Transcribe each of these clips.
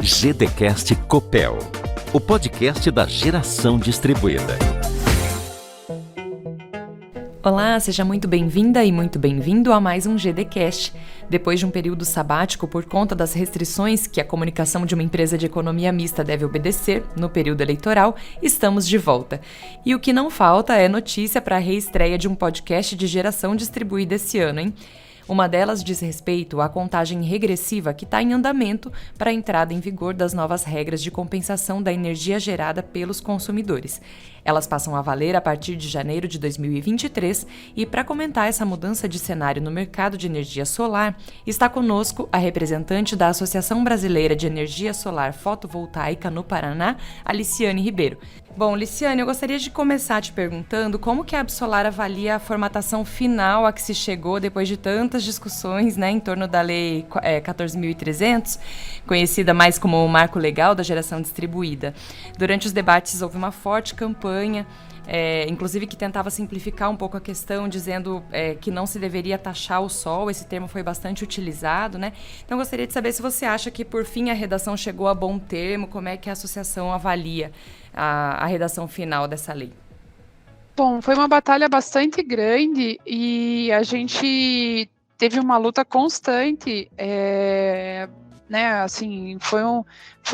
GDCast Copel, o podcast da Geração Distribuída. Olá, seja muito bem-vinda e muito bem-vindo a mais um GDCast. Depois de um período sabático por conta das restrições que a comunicação de uma empresa de economia mista deve obedecer no período eleitoral, estamos de volta. E o que não falta é notícia para a reestreia de um podcast de Geração Distribuída esse ano, hein? Uma delas diz respeito à contagem regressiva que está em andamento para a entrada em vigor das novas regras de compensação da energia gerada pelos consumidores. Elas passam a valer a partir de janeiro de 2023 e, para comentar essa mudança de cenário no mercado de energia solar, está conosco a representante da Associação Brasileira de Energia Solar Fotovoltaica no Paraná, a Liciane Ribeiro. Bom, Liciane, eu gostaria de começar te perguntando como que a Absolar avalia a formatação final a que se chegou depois de tantas discussões, né, em torno da Lei 14.300, conhecida mais como o Marco Legal da Geração Distribuída. Durante os debates houve uma forte campanha, inclusive que tentava simplificar um pouco a questão, dizendo que não se deveria taxar o sol. Esse termo foi bastante utilizado, né? Então, gostaria de saber se você acha que, por fim, a redação chegou a bom termo, como é que a associação avalia a redação final dessa lei. Bom, foi uma batalha bastante grande e a gente teve uma luta constante, né, assim, foi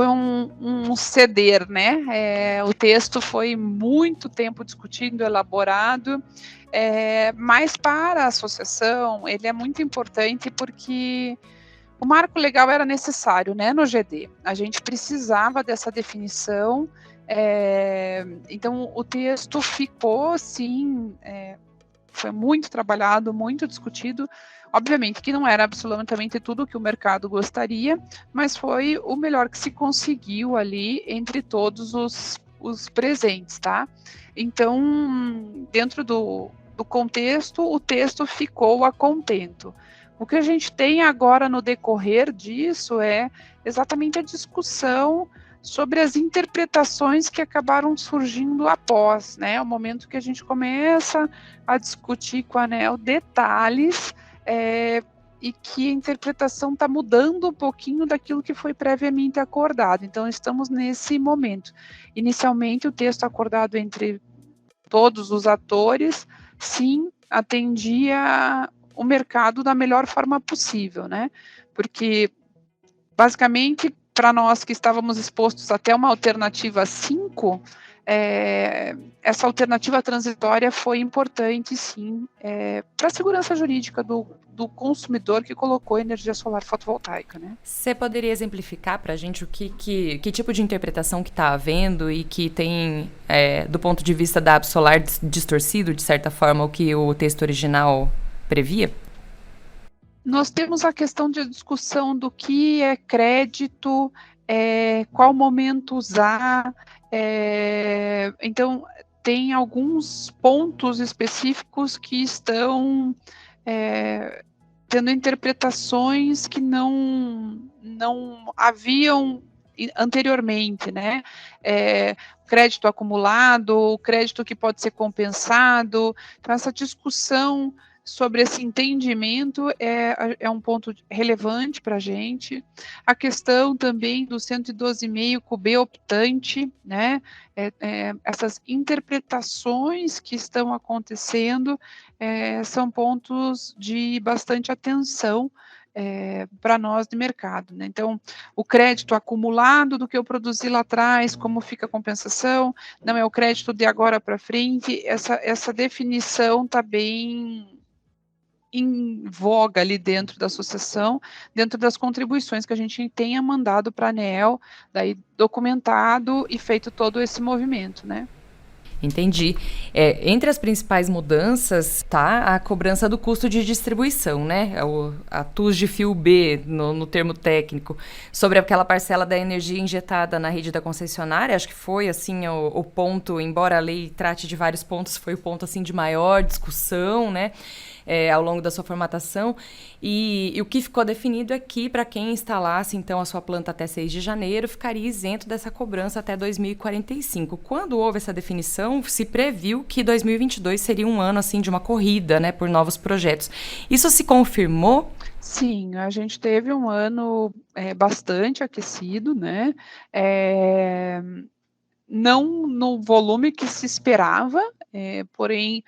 um ceder, né, o texto foi muito tempo discutido, elaborado, mas para a associação ele é muito importante porque o marco legal era necessário, né, no GD, a gente precisava dessa definição. Então o texto ficou sim, foi muito trabalhado, muito discutido, obviamente que não era absolutamente tudo que o mercado gostaria, mas foi o melhor que se conseguiu ali entre todos os presentes, tá? Então, dentro do contexto, o texto ficou a contento. O que a gente tem agora no decorrer disso é exatamente a discussão sobre as interpretações que acabaram surgindo após, né, o momento que a gente começa a discutir com a ANEEL detalhes e que a interpretação está mudando um pouquinho daquilo que foi previamente acordado. Então, estamos nesse momento. Inicialmente, o texto acordado entre todos os atores, sim, atendia o mercado da melhor forma possível, né, porque, basicamente, para nós que estávamos expostos até uma alternativa 5, essa alternativa transitória foi importante, sim, para a segurança jurídica do consumidor que colocou energia solar fotovoltaica, né? Você poderia exemplificar para a gente que tipo de interpretação que está havendo e que tem, do ponto de vista da Absolar, distorcido, de certa forma, o que o texto original previa? Nós temos a questão de discussão do que é crédito, qual momento usar, então tem alguns pontos específicos que estão tendo interpretações que não haviam anteriormente, né? Crédito acumulado, crédito que pode ser compensado, então essa discussão sobre esse entendimento é um ponto relevante para a gente. A questão também do 112,5 com o B optante, né? Essas interpretações que estão acontecendo são pontos de bastante atenção para nós de mercado, né? Então, o crédito acumulado do que eu produzi lá atrás, como fica a compensação, não é o crédito de agora para frente, essa definição está bem em voga ali dentro da associação, dentro das contribuições que a gente tenha mandado para a ANEEL, daí documentado e feito todo esse movimento, né? Entendi. Entre as principais mudanças está a cobrança do custo de distribuição, né? A TUS de fio B, no termo técnico, sobre aquela parcela da energia injetada na rede da concessionária. Acho que foi assim o ponto, embora a lei trate de vários pontos, foi o ponto assim de maior discussão, né? ao longo da sua formatação. E o que ficou definido é que, para quem instalasse, então, a sua planta até 6 de janeiro, ficaria isento dessa cobrança até 2045. Quando houve essa definição, se previu que 2022 seria um ano, assim, de uma corrida, né, por novos projetos. Isso se confirmou? Sim, a gente teve um ano bastante aquecido, né? Não no volume que se esperava, porém,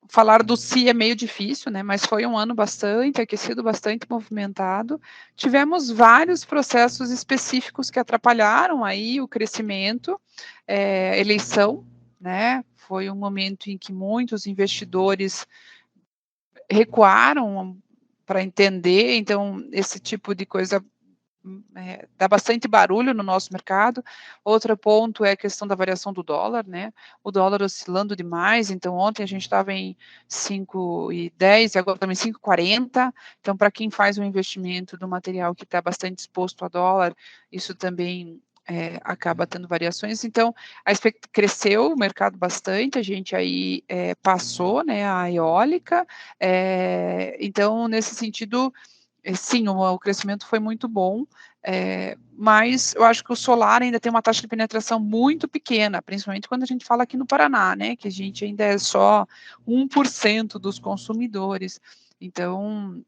falar do si é meio difícil, né? Mas foi um ano bastante aquecido, bastante movimentado. Tivemos vários processos específicos que atrapalharam aí o crescimento, eleição, né? Foi um momento em que muitos investidores recuaram para entender, então esse tipo de coisa dá bastante barulho no nosso mercado. Outro ponto é a questão da variação do dólar, né? O dólar oscilando demais, então ontem a gente estava em 5,10 e agora também 5,40. Então, para quem faz um investimento do material que está bastante exposto a dólar, isso também acaba tendo variações. Então, cresceu o mercado bastante, a gente aí passou, né, a eólica. Então, nesse sentido, sim, o crescimento foi muito bom, mas eu acho que o solar ainda tem uma taxa de penetração muito pequena, principalmente quando a gente fala aqui no Paraná, né, que a gente ainda é só 1% dos consumidores. Então,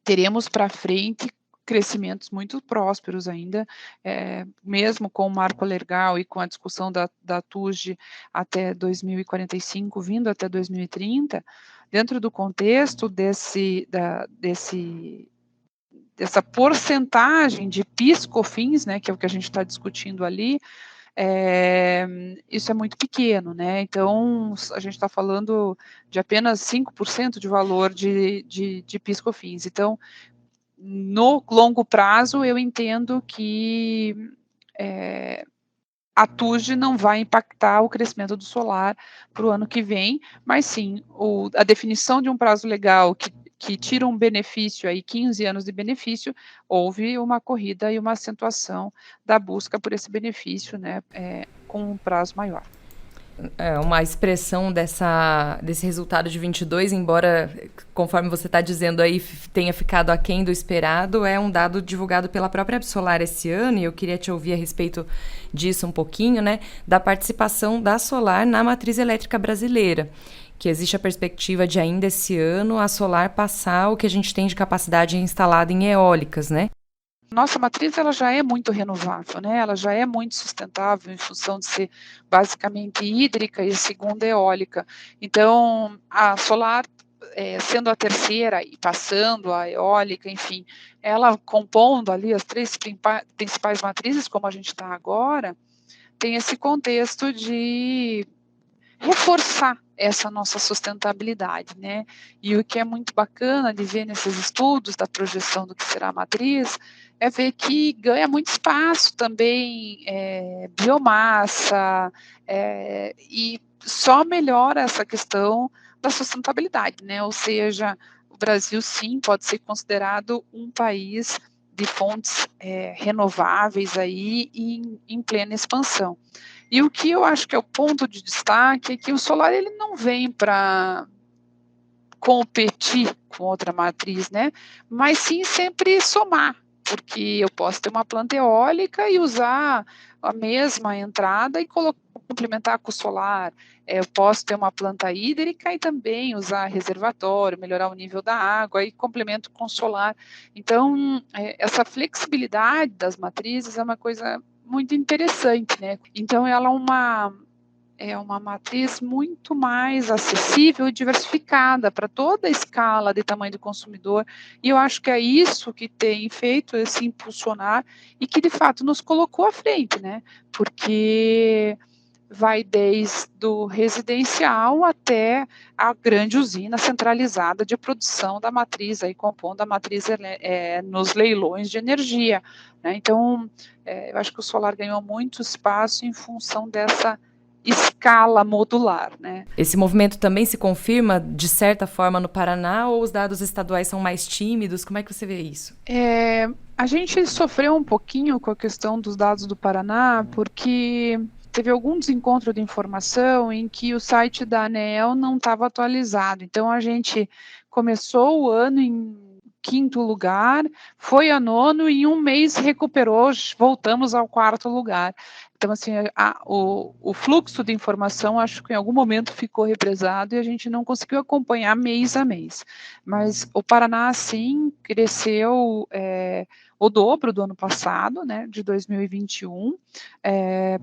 teremos para frente crescimentos muito prósperos ainda, mesmo com o marco legal e com a discussão da TUSD até 2045, vindo até 2030, dentro do contexto dessa porcentagem de PIS/COFINS, né, que é o que a gente está discutindo ali, isso é muito pequeno, né? Então, a gente está falando de apenas 5% de valor de PIS/COFINS. Então, no longo prazo, eu entendo que a TUSD não vai impactar o crescimento do solar para o ano que vem, mas sim, a definição de um prazo legal que tira um benefício, aí 15 anos de benefício, houve uma corrida e uma acentuação da busca por esse benefício, né, com um prazo maior. Uma expressão desse resultado de 22, embora, conforme você está dizendo aí, tenha ficado aquém do esperado, é um dado divulgado pela própria Absolar esse ano, e eu queria te ouvir a respeito disso um pouquinho, né, da participação da Solar na matriz elétrica brasileira, que existe a perspectiva de ainda esse ano a Solar passar o que a gente tem de capacidade instalada em eólicas, né? Nossa matriz ela já é muito renovável, né? Ela já é muito sustentável em função de ser basicamente hídrica e segunda eólica. Então, a solar, sendo a terceira e passando a eólica, enfim, ela compondo ali as 3 principais matrizes, como a gente está agora, tem esse contexto de reforçar essa nossa sustentabilidade, né? E o que é muito bacana de ver nesses estudos da projeção do que será a matriz é ver que ganha muito espaço também biomassa, e só melhora essa questão da sustentabilidade, né? Ou seja, o Brasil sim pode ser considerado um país de fontes renováveis aí em plena expansão. E o que eu acho que é o ponto de destaque é que o solar ele não vem para competir com outra matriz, né? Mas sim sempre somar, porque eu posso ter uma planta eólica e usar a mesma entrada e complementar com o solar. Eu posso ter uma planta hídrica e também usar reservatório, melhorar o nível da água e complemento com o solar. Então, essa flexibilidade das matrizes é uma coisa muito interessante, né? Então, ela é uma matriz muito mais acessível e diversificada para toda a escala de tamanho do consumidor, e eu acho que é isso que tem feito esse impulsionar e que, de fato, nos colocou à frente, né? Porque vai desde o residencial até a grande usina centralizada de produção da matriz, aí compondo a matriz nos leilões de energia, né? Então, eu acho que o solar ganhou muito espaço em função dessa escala modular, né? Esse movimento também se confirma, de certa forma, no Paraná, ou os dados estaduais são mais tímidos? Como é que você vê isso? A gente sofreu um pouquinho com a questão dos dados do Paraná, porque teve algum desencontro de informação em que o site da ANEEL não estava atualizado. Então, a gente começou o ano em 5º lugar, foi a 9º e em um mês recuperou, voltamos ao 4º lugar. Então, assim, o fluxo de informação, acho que em algum momento ficou represado e a gente não conseguiu acompanhar mês a mês. Mas o Paraná, sim, cresceu o dobro do ano passado, né, de 2021.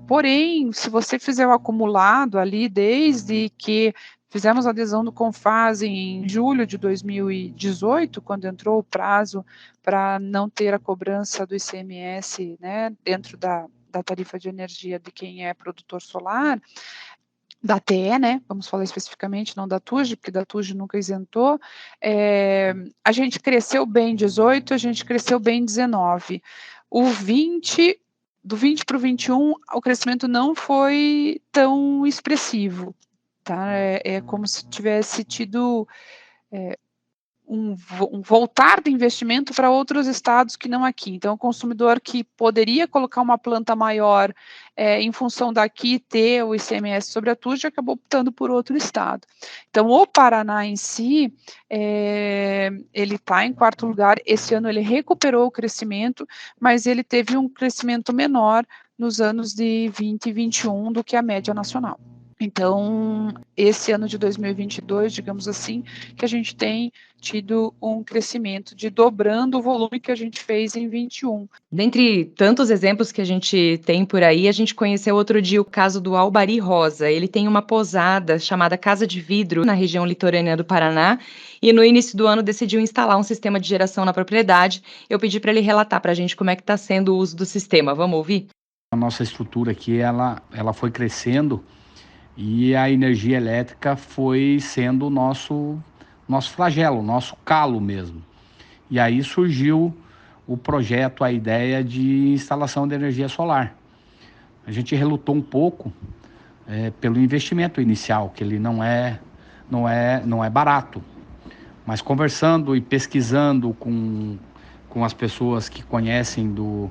Porém, se você fizer o acumulado ali, desde que fizemos a adesão do Confase em julho de 2018, quando entrou o prazo para não ter a cobrança do ICMS, né, dentro da tarifa de energia de quem é produtor solar, da TE, né, vamos falar especificamente, não da TUJ, porque da TUJ nunca isentou, a gente cresceu bem em 18, a gente cresceu bem em 19. Do 20 para o 21, o crescimento não foi tão expressivo, tá? É como se tivesse tido um voltar de investimento para outros estados que não aqui. Então, o consumidor que poderia colocar uma planta maior em função daqui ter o ICMS sobre a TUJ acabou optando por outro estado. Então, o Paraná em si, ele está em 4º lugar. Esse ano ele recuperou o crescimento, mas ele teve um crescimento menor nos anos de 20 e 21 do que a média nacional. Então, esse ano de 2022, digamos assim, que a gente tem tido um crescimento de dobrando o volume que a gente fez em 21. Dentre tantos exemplos que a gente tem por aí, a gente conheceu outro dia o caso do Albari Rosa. Ele tem uma pousada chamada Casa de Vidro na região litorânea do Paraná e no início do ano decidiu instalar um sistema de geração na propriedade. Eu pedi para ele relatar para a gente como é que está sendo o uso do sistema. Vamos ouvir? A nossa estrutura aqui, ela foi crescendo e a energia elétrica foi sendo o nosso flagelo, o nosso calo mesmo. E aí surgiu o projeto, a ideia de instalação de energia solar. A gente relutou um pouco pelo investimento inicial, que ele não é barato. Mas conversando e pesquisando com as pessoas que conhecem do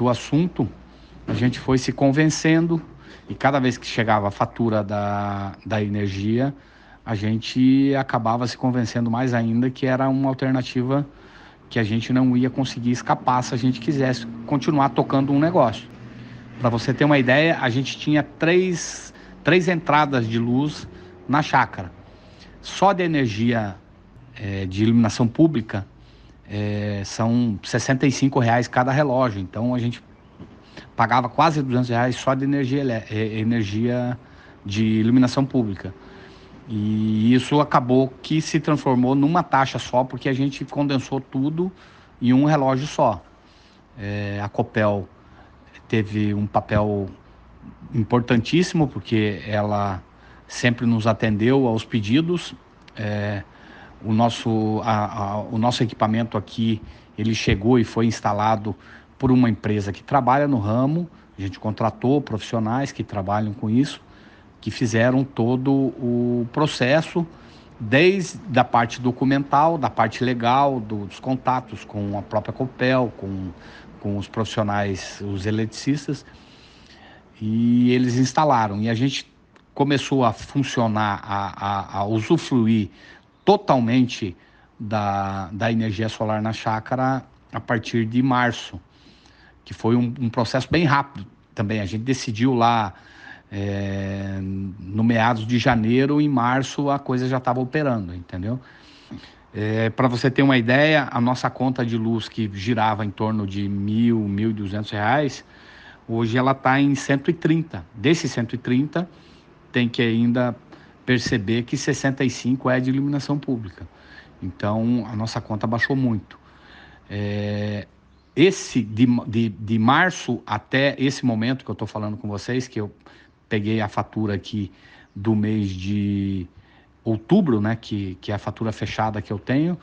assunto, a gente foi se convencendo e cada vez que chegava a fatura da energia, a gente acabava se convencendo mais ainda que era uma alternativa que a gente não ia conseguir escapar se a gente quisesse continuar tocando um negócio. Para você ter uma ideia, a gente tinha três entradas de luz na chácara. Só de energia de iluminação pública são R$65 cada relógio. Então a gente pagava quase R$200 só de energia de iluminação pública. E isso acabou que se transformou numa taxa só, porque a gente condensou tudo em um relógio só. A Copel teve um papel importantíssimo, porque ela sempre nos atendeu aos pedidos. O nosso equipamento aqui, ele chegou e foi instalado por uma empresa que trabalha no ramo. A gente contratou profissionais que trabalham com isso, que fizeram todo o processo, desde a parte documental, da parte legal, dos contatos com a própria Copel, com os profissionais, os eletricistas, e eles instalaram. E a gente começou a funcionar, a usufruir totalmente da energia solar na chácara a partir de março, que foi um processo bem rápido também. A gente decidiu lá no meados de janeiro, em março a coisa já estava operando, entendeu? Para você ter uma ideia, a nossa conta de luz, que girava em torno de R$1.000, R$1.200, hoje ela está em 130. Desses 130, tem que ainda perceber que 65 é de iluminação pública. Então a nossa conta baixou muito. Esse de março até esse momento que eu estou falando com vocês, que eu peguei a fatura aqui do mês de outubro, né, que é a fatura fechada que eu tenho,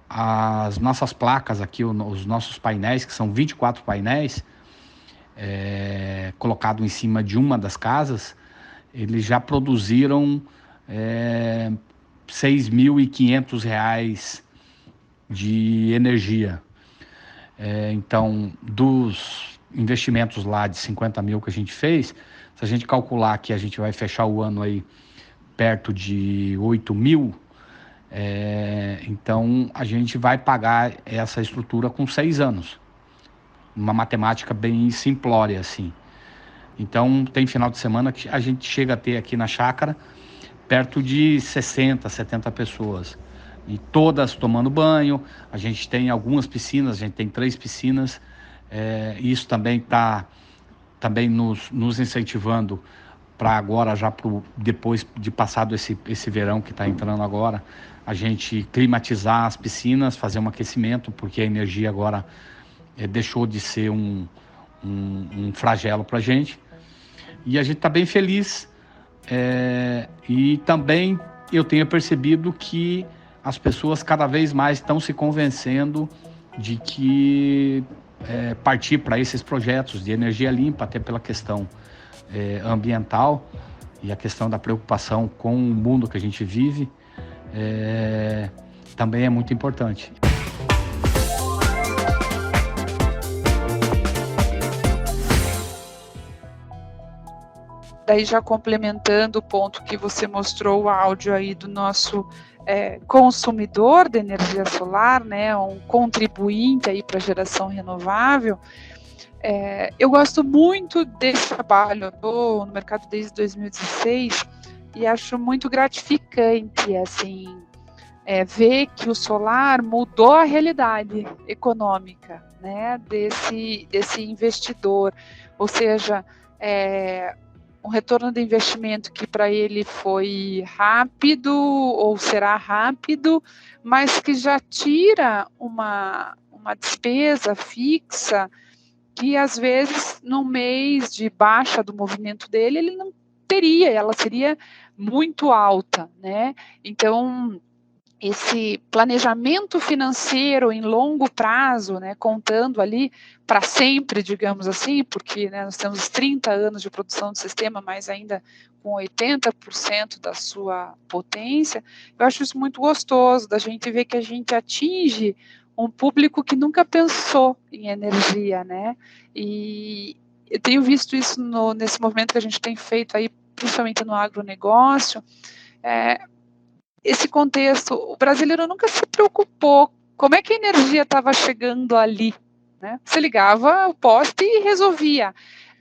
as nossas placas aqui, os nossos painéis, que são 24 painéis, colocado em cima de uma das casas, eles já produziram R$6.500 de energia. Então, investimentos lá de 50 mil que a gente fez, se a gente calcular que a gente vai fechar o ano aí perto de 8 mil, então a gente vai pagar essa estrutura com 6 anos. Uma matemática bem simplória, assim. Então tem final de semana que a gente chega a ter aqui na chácara perto de 60, 70 pessoas. E todas tomando banho. A gente tem algumas piscinas, a gente tem 3 piscinas. Isso também está também nos incentivando para agora, já depois de passado esse verão que está entrando agora, a gente climatizar as piscinas, fazer um aquecimento, porque a energia agora deixou de ser um flagelo para a gente. E a gente está bem feliz. E também eu tenho percebido que as pessoas cada vez mais estão se convencendo de que partir para esses projetos de energia limpa, até pela questão ambiental e a questão da preocupação com o mundo que a gente vive, também é muito importante. Daí já complementando o ponto que você mostrou o áudio aí do nosso consumidor de energia solar, né, um contribuinte aí para a geração renovável, eu gosto muito desse trabalho. Eu estou no mercado desde 2016 e acho muito gratificante, assim, ver que o solar mudou a realidade econômica, né, desse investidor, ou seja, um retorno de investimento que para ele foi rápido ou será rápido, mas que já tira uma despesa fixa que às vezes no mês de baixa do movimento dele ele não teria, ela seria muito alta, né? Então esse planejamento financeiro em longo prazo, né, contando ali para sempre, digamos assim, porque, né, nós temos 30 anos de produção do sistema, mas ainda com 80% da sua potência, eu acho isso muito gostoso, da gente ver que a gente atinge um público que nunca pensou em energia, né, e eu tenho visto isso nesse movimento que a gente tem feito aí, principalmente no agronegócio. Esse contexto, o brasileiro nunca se preocupou como é que a energia estava chegando ali, né? Você ligava o poste e resolvia,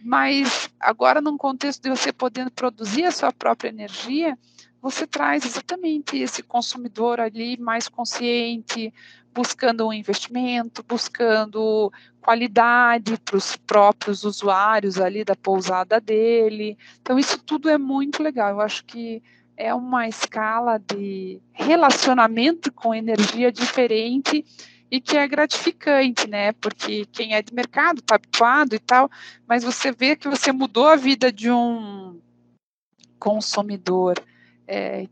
mas agora num contexto de você podendo produzir a sua própria energia, você traz exatamente esse consumidor ali mais consciente, buscando um investimento, buscando qualidade para os próprios usuários ali da pousada dele. Então isso tudo é muito legal. Eu acho que é uma escala de relacionamento com energia diferente e que é gratificante, né? Porque quem é de mercado está habituado e tal, mas você vê que você mudou a vida de um consumidor,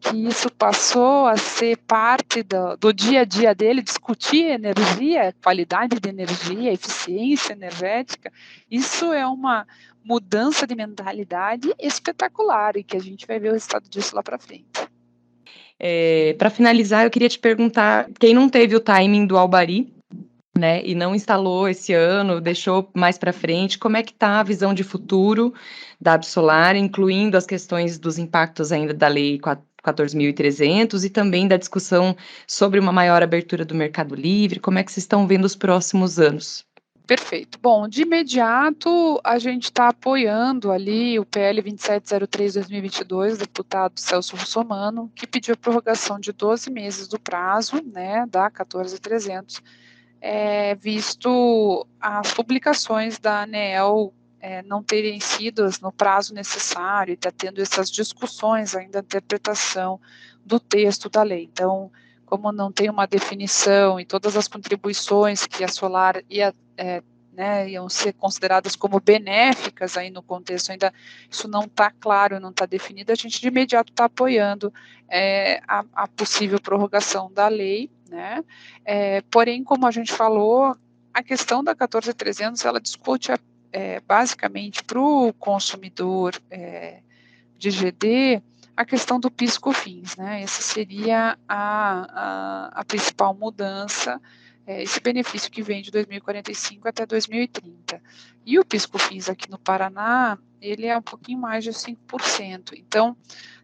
que isso passou a ser parte do dia a dia dele, discutir energia, qualidade de energia, eficiência energética. Isso é uma mudança de mentalidade espetacular e que a gente vai ver o resultado disso lá para frente. Para finalizar, eu queria te perguntar, quem não teve o timing do Albari, né, e não instalou esse ano, deixou mais para frente, como é que está a visão de futuro da Absolar, incluindo as questões dos impactos ainda da Lei 14.300 e também da discussão sobre uma maior abertura do mercado livre, como é que vocês estão vendo os próximos anos? Perfeito. Bom, de imediato, a gente está apoiando ali o PL 2703/2022, do deputado Celso Russomano, que pediu a prorrogação de 12 meses do prazo, né, da 14.300, visto as publicações da ANEEL não terem sido no prazo necessário e está tendo essas discussões ainda, a interpretação do texto da lei. Então, como não tem uma definição e todas as contribuições que a Solar iam ser consideradas como benéficas aí no contexto, ainda isso não está claro, não está definido, a gente de imediato está apoiando a possível prorrogação da lei, né? Porém, como a gente falou, a questão da 14.300, ela discute basicamente para o consumidor de GD, a questão do PIS/COFINS, né? Essa seria a principal mudança esse benefício que vem de 2045 até 2030. E o PIS/COFINS aqui no Paraná, ele é um pouquinho mais de 5%. Então,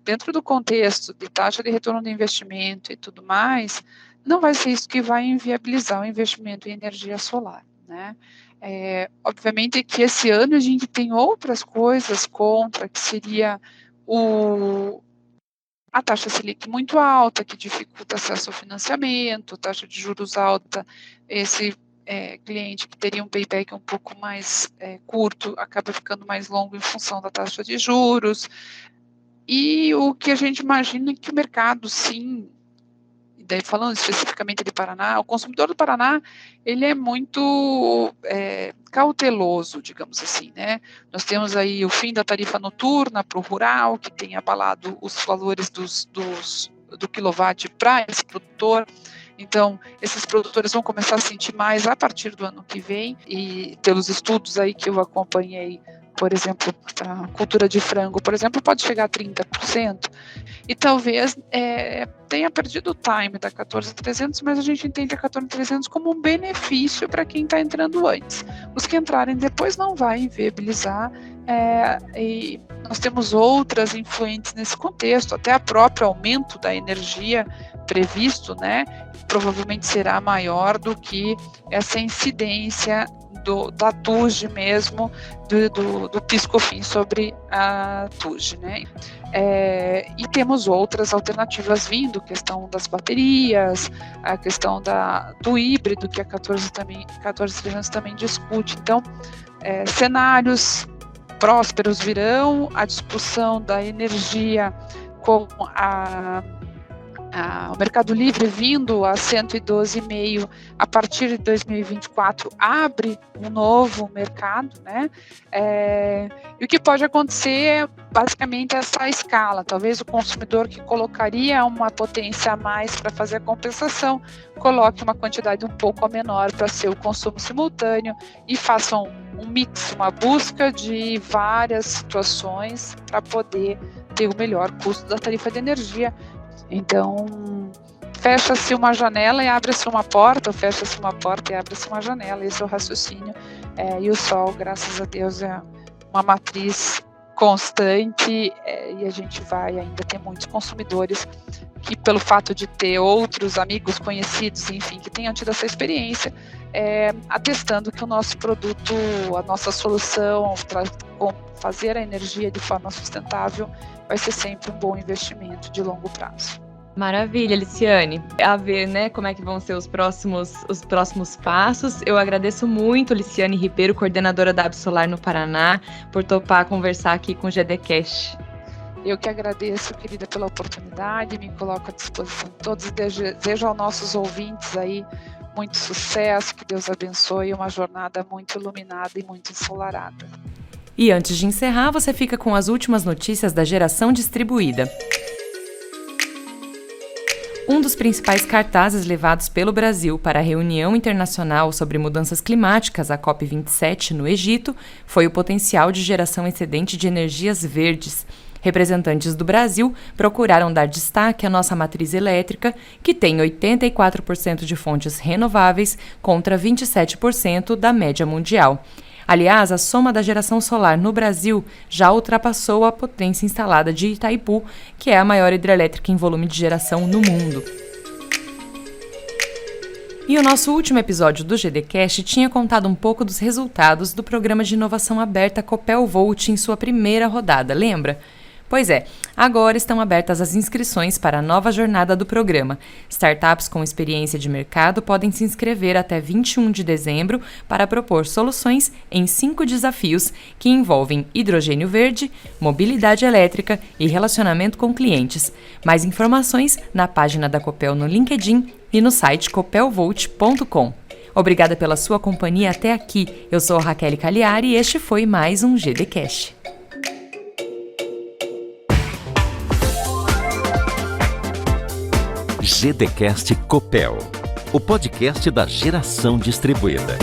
dentro do contexto de taxa de retorno do investimento e tudo mais, não vai ser isso que vai inviabilizar o investimento em energia solar, né? Obviamente que esse ano a gente tem outras coisas contra, que seria a taxa Selic muito alta, que dificulta acesso ao financiamento, taxa de juros alta, esse cliente que teria um payback um pouco mais curto, acaba ficando mais longo em função da taxa de juros. E o que a gente imagina é que o mercado, sim, daí falando especificamente de Paraná, o consumidor do Paraná, ele é muito cauteloso, digamos assim, né? Nós temos aí o fim da tarifa noturna para o rural, que tem abalado os valores do quilowatt para esse produtor. Então, esses produtores vão começar a sentir mais a partir do ano que vem, e pelos estudos aí que eu acompanhei, por exemplo, a cultura de frango, por exemplo, pode chegar a 30%, e talvez tenha perdido o time da 14.300, mas a gente entende a 14.300 como um benefício para quem está entrando antes. Os que entrarem depois não vai inviabilizar, e nós temos outras influentes nesse contexto, até o próprio aumento da energia previsto, né, provavelmente será maior do que essa incidência da TUG mesmo, do PIS/COFINS sobre a TUG, né? E temos outras alternativas vindo, questão das baterias, a questão do híbrido, que a 14.300 também discute. Então, cenários prósperos virão, a discussão da energia com o Mercado Livre vindo a 112,5 a partir de 2024 abre um novo mercado, né? E o que pode acontecer é basicamente essa escala. Talvez o consumidor que colocaria uma potência a mais para fazer a compensação coloque uma quantidade um pouco menor para ser o consumo simultâneo e façam um mix, uma busca de várias situações para poder ter o melhor custo da tarifa de energia. Então, fecha-se uma janela e abre-se uma porta, ou fecha-se uma porta e abre-se uma janela, esse é o raciocínio. E o sol, graças a Deus, é uma matriz constante, e a gente vai ainda ter muitos consumidores que, pelo fato de ter outros amigos, conhecidos, enfim, que tenham tido essa experiência, atestando que o nosso produto, a nossa solução, fazer a energia de forma sustentável, vai ser sempre um bom investimento de longo prazo. Maravilha, Liciane. A ver, né, como é que vão ser os próximos passos. Eu agradeço muito, Liciane Ribeiro, coordenadora da Absolar no Paraná, por topar conversar aqui com o GDCast. Eu que agradeço, querida, pela oportunidade, me coloco à disposição de todos e desejo aos nossos ouvintes aí muito sucesso, que Deus abençoe, uma jornada muito iluminada e muito ensolarada. E antes de encerrar, você fica com as últimas notícias da geração distribuída. Um dos principais cartazes levados pelo Brasil para a reunião internacional sobre mudanças climáticas, a COP27, no Egito, foi o potencial de geração excedente de energias verdes. Representantes do Brasil procuraram dar destaque à nossa matriz elétrica, que tem 84% de fontes renováveis contra 27% da média mundial. Aliás, a soma da geração solar no Brasil já ultrapassou a potência instalada de Itaipu, que é a maior hidrelétrica em volume de geração no mundo. E o nosso último episódio do GDCast tinha contado um pouco dos resultados do programa de inovação aberta Copel Volt em sua primeira rodada, lembra? Pois é, agora estão abertas as inscrições para a nova jornada do programa. Startups com experiência de mercado podem se inscrever até 21 de dezembro para propor soluções em 5 desafios que envolvem hidrogênio verde, mobilidade elétrica e relacionamento com clientes. Mais informações na página da Copel no LinkedIn e no site copelvolt.com. Obrigada pela sua companhia até aqui. Eu sou a Raquel Cagliari e este foi mais um GDCast. GDCast Copel, o podcast da geração distribuída.